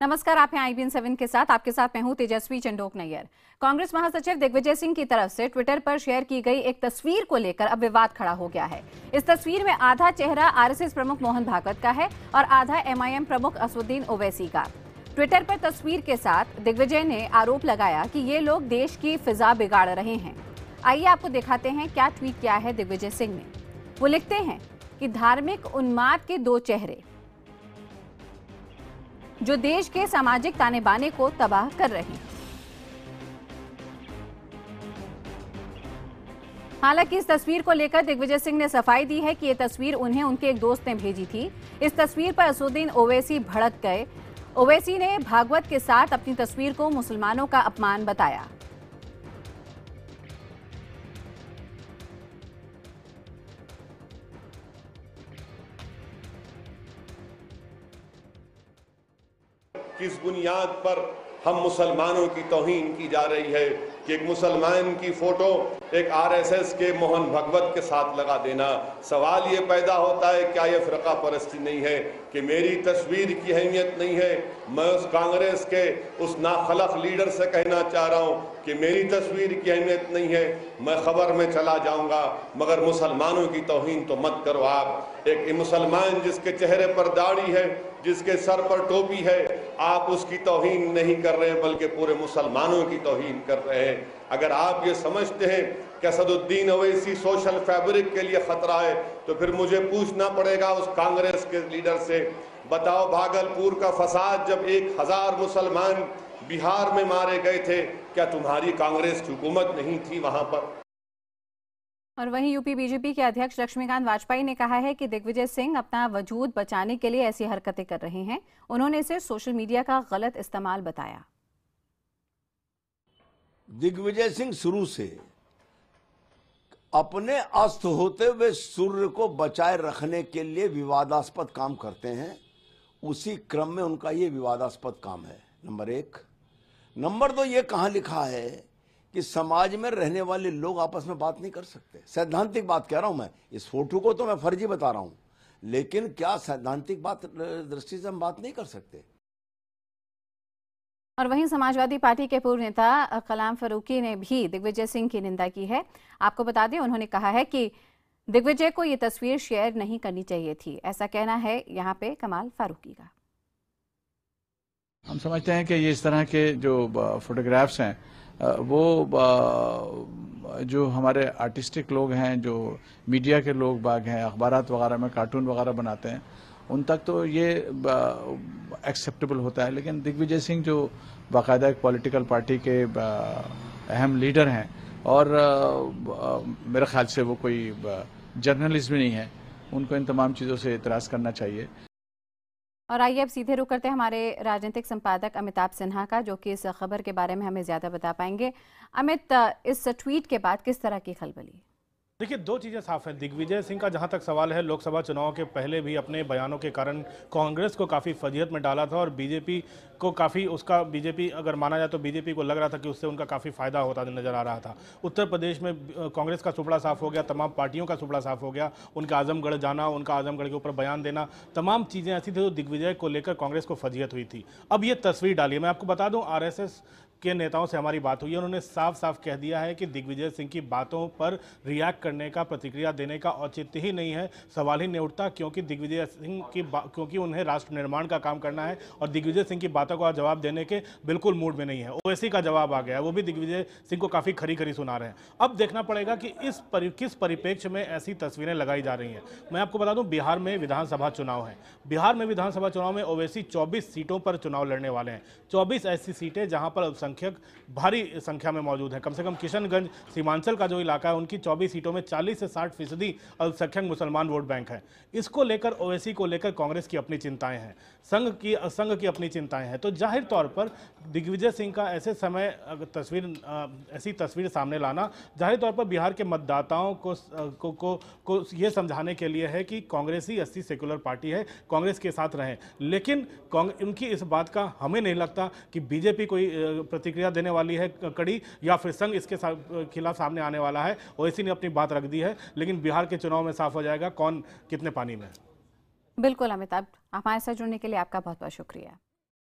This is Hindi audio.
नमस्कार, आप हैं IBN 7 के साथ। आपके साथ मैं हूं तेजस्वी चंडोक नैयर। कांग्रेस महासचिव दिग्विजय सिंह की तरफ से ट्विटर पर शेयर की गई एक तस्वीर को लेकर अब विवाद खड़ा हो गया है। इस तस्वीर में आधा चेहरा RSS प्रमुख मोहन भागवत का है और आधा MIM प्रमुख असदुद्दीन ओवैसी का। ट्विटर पर तस्वीर के साथ दिग्विजय ने आरोप लगाया कि ये लोग देश की फिजा बिगाड़ रहे हैं। आइए आपको दिखाते हैं क्या ट्वीट किया है दिग्विजय सिंह ने। वो लिखते हैं कि धार्मिक उन्माद के दो चेहरे जो देश के सामाजिक ताने बाने को तबाह कर रहे हैं। हालांकि इस तस्वीर को लेकर दिग्विजय सिंह ने सफाई दी है कि यह तस्वीर उन्हें उनके एक दोस्त ने भेजी थी। इस तस्वीर पर असदुद्दीन ओवैसी भड़क गए। ओवैसी ने भागवत के साथ अपनी तस्वीर को मुसलमानों का अपमान बताया। किस बुनियाद पर हम मुसलमानों की तौहीन की जा रही है कि एक मुसलमान की फोटो एक RSS के मोहन भागवत के साथ लगा देना। सवाल ये पैदा होता है, क्या ये फ़िरका परस्ती नहीं है कि मेरी तस्वीर की अहमियत नहीं है? मैं उस कांग्रेस के उस नाखलक लीडर से कहना चाह रहा हूँ कि मेरी तस्वीर की अहमियत नहीं है, मैं खबर में चला जाऊंगा, मगर मुसलमानों की तौहीन तो मत करो। आप एक मुसलमान जिसके चेहरे पर दाढ़ी है, जिसके सर पर टोपी है, आप उसकी तौहीन नहीं कर रहे हैं बल्कि पूरे मुसलमानों की तौहीन कर रहे हैं। अगर आप ये समझते हैं कि असदुद्दीन ओवैसी सोशल फैब्रिक के लिए खतरा है, तो फिर मुझे पूछना पड़ेगा उस कांग्रेस के लीडर से, बताओ भागलपुर का फसाद जब 1000 मुसलमान बिहार में मारे गए थे, क्या तुम्हारी कांग्रेस की हुकूमत नहीं थी वहां पर? और वहीं यूपी बीजेपी के अध्यक्ष लक्ष्मीकांत वाजपेयी ने कहा है कि दिग्विजय सिंह अपना वजूद बचाने के लिए ऐसी हरकतें कर रहे हैं। उन्होंने इसे सोशल मीडिया का गलत इस्तेमाल बताया। दिग्विजय सिंह शुरू से अपने अस्त होते हुए सूर्य को बचाए रखने के लिए विवादास्पद काम करते हैं। उसी क्रम में उनका ये विवादास्पद काम है, नंबर 1। नंबर 2, ये कहाँ लिखा है कि समाज में रहने वाले लोग आपस में बात नहीं कर सकते? सैद्धांतिक बात कह रहा हूं मैं। इस फोटो को तो मैं फर्जी बता रहा हूं, लेकिन क्या सैद्धांतिक बात दृष्टि से हम बात नहीं कर सकते? और वहीं समाजवादी पार्टी के पूर्व नेता कलाम फारूकी ने भी दिग्विजय सिंह की निंदा की है। आपको बता दें, उन्होंने कहा है कि दिग्विजय को ये तस्वीर शेयर नहीं करनी चाहिए थी। ऐसा कहना है यहाँ पे कमाल फारूकी का। हम समझते हैं कि ये इस तरह के जो फोटोग्राफ्स हैं वो जो हमारे आर्टिस्टिक लोग हैं, जो मीडिया के लोग बाग हैं, अखबारात वगैरह में कार्टून वगैरह बनाते हैं, उन तक तो ये एक्सेप्टेबल होता है। लेकिन दिग्विजय सिंह जो बाकायदा एक पॉलिटिकल पार्टी के अहम लीडर हैं और मेरे ख्याल से वो कोई जर्नलिस्ट भी नहीं है, उनको इन तमाम चीज़ों से इतराज़ करना चाहिए। और आइए अब सीधे रुक करते हैं हमारे राजनीतिक संपादक अमिताभ सिन्हा का, जो कि इस खबर के बारे में हमें ज़्यादा बता पाएंगे। अमित, इस ट्वीट के बाद किस तरह की खलबली? देखिए, दो चीज़ें साफ हैं। दिग्विजय सिंह का जहां तक सवाल है, लोकसभा चुनाव के पहले भी अपने बयानों के कारण कांग्रेस को काफ़ी फजीहत में डाला था और बीजेपी को काफ़ी उसका बीजेपी अगर माना जाए तो बीजेपी को लग रहा था कि उससे उनका काफ़ी फायदा होता नजर आ रहा था। उत्तर प्रदेश में कांग्रेस का सुपड़ा साफ हो गया, तमाम पार्टियों का सुपड़ा साफ हो गया। उनका आजमगढ़ जाना, उनका आजमगढ़ के ऊपर बयान देना, तमाम चीज़ें ऐसी थी जो दिग्विजय को लेकर कांग्रेस को फजीहत हुई थी। अब ये तस्वीर डाली है। मैं आपको बता दूं, RSS के नेताओं से हमारी बात हुई है, उन्होंने साफ साफ कह दिया है कि दिग्विजय सिंह की बातों पर रिएक्ट करने का, प्रतिक्रिया देने का औचित्य ही नहीं है, सवाल ही नहीं उठता, क्योंकि दिग्विजय सिंह की क्योंकि उन्हें राष्ट्र निर्माण का काम करना है और दिग्विजय सिंह की बातों का जवाब देने के बिल्कुल मूड में नहीं है। ओवैसी का जवाब आ गया है, वो भी दिग्विजय सिंह को काफ़ी खरी खरी सुना रहे हैं। अब देखना पड़ेगा कि किस परिप्रेक्ष्य में ऐसी तस्वीरें लगाई जा रही हैं। मैं आपको बता दूं, बिहार में विधानसभा चुनाव है। बिहार में विधानसभा चुनाव में ओवैसी 24 सीटों पर चुनाव लड़ने वाले हैं। 24 ऐसी सीटें जहां पर अल्पसंख्यक भारी संख्या में मौजूद है। कम से कम किशनगंज सीमांचल का जो इलाका है, उनकी 24 सीटों में 40 से 60% अल्पसंख्यक मुसलमान वोट बैंक है। इसको लेकर, ओवैसी को लेकर कांग्रेस की अपनी चिंताएं हैं, संघ की अपनी चिंताएं हैं। तो जाहिर तौर पर दिग्विजय सिंह का ऐसे समय ऐसी तस्वीर सामने लाना जाहिर तौर पर बिहार के मतदाताओं को ये समझाने के लिए है कि कांग्रेस ही असली सेकुलर पार्टी है, कांग्रेस के साथ रहें। लेकिन उनकी इस बात का हमें नहीं लगता कि बीजेपी कोई प्रतिक्रिया देने वाली है कड़ी, या फिर संघ इसके खिलाफ सामने आने वाला है। ओवैसी ने अपनी बात रख दी है, लेकिन बिहार के चुनाव में साफ हो जाएगा कौन कितने पानी में। बिल्कुल अमिताभ, हमारे साथ जुड़ने के लिए आपका बहुत बहुत शुक्रिया।